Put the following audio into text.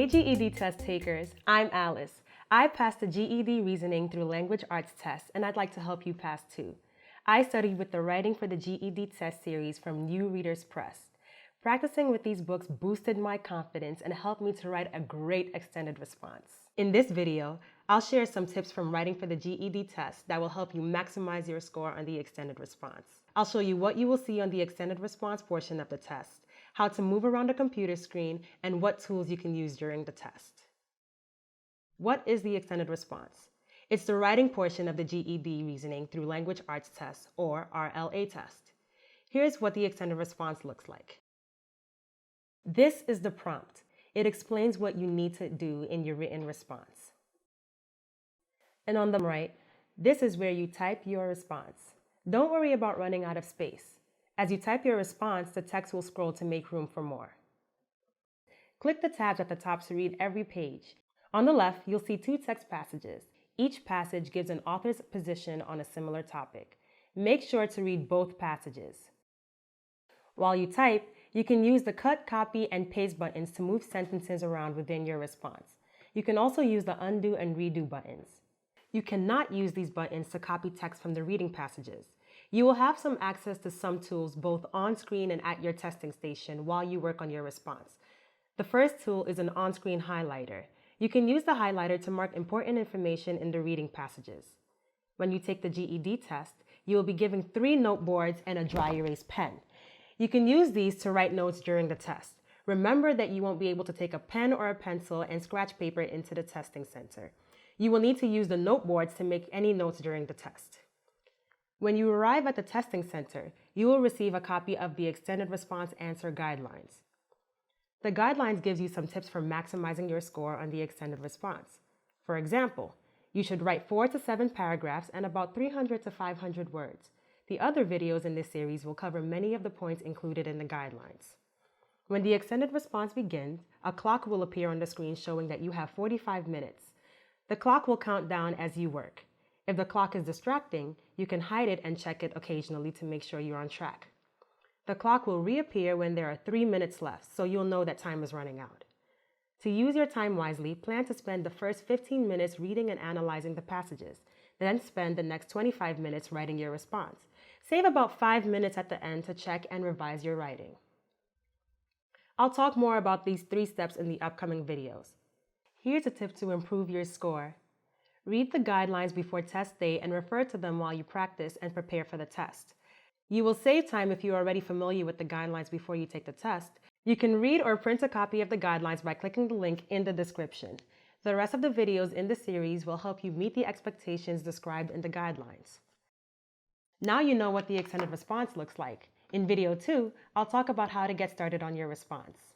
Hey GED test takers, I'm Alice. I passed the GED Reasoning through Language Arts test, and I'd like to help you pass too. I studied with the Writing for the GED Test series from New Readers Press. Practicing with these books boosted my confidence and helped me to write a great extended response. In this video, I'll share some tips from writing for the GED test that will help you maximize your score on the extended response. I'll show you what you will see on the extended response portion of the test, how to move around a computer screen, and what tools you can use during the test. What is the extended response? It's the writing portion of the GED Reasoning through Language Arts test, or RLA test. Here's what the extended response looks like. This is the prompt. It explains what you need to do in your written response. And on the right, this is where you type your response. Don't worry about running out of space. As you type your response, the text will scroll to make room for more. Click the tabs at the top to read every page. On the left, you'll see 2 text passages. Each passage gives an author's position on a similar topic. Make sure to read both passages. While you type, you can use the cut, copy, and paste buttons to move sentences around within your response. You can also use the undo and redo buttons. You cannot use these buttons to copy text from the reading passages. You will have some access to some tools both on screen and at your testing station while you work on your response. The first tool is an on-screen highlighter. You can use the highlighter to mark important information in the reading passages. When you take the GED test, you will be given 3 note boards and a dry erase pen. You can use these to write notes during the test. Remember that you won't be able to take a pen or a pencil and scratch paper into the testing center. You will need to use the note boards to make any notes during the test. When you arrive at the testing center, you will receive a copy of the Extended Response Answer Guidelines. The guidelines gives you some tips for maximizing your score on the extended response. For example, you should write 4 to 7 paragraphs and about 300 to 500 words. The other videos in this series will cover many of the points included in the guidelines. When the extended response begins, a clock will appear on the screen showing that you have 45 minutes. The clock will count down as you work. If the clock is distracting, you can hide it and check it occasionally to make sure you're on track. The clock will reappear when there are 3 minutes left, so you'll know that time is running out. To use your time wisely, plan to spend the first 15 minutes reading and analyzing the passages, then spend the next 25 minutes writing your response. Save about 5 minutes at the end to check and revise your writing. I'll talk more about these 3 steps in the upcoming videos. Here's a tip to improve your score. Read the guidelines before test day and refer to them while you practice and prepare for the test. You will save time if you are already familiar with the guidelines before you take the test. You can read or print a copy of the guidelines by clicking the link in the description. The rest of the videos in the series will help you meet the expectations described in the guidelines. Now you know what the extended response looks like. In video 2, I'll talk about how to get started on your response.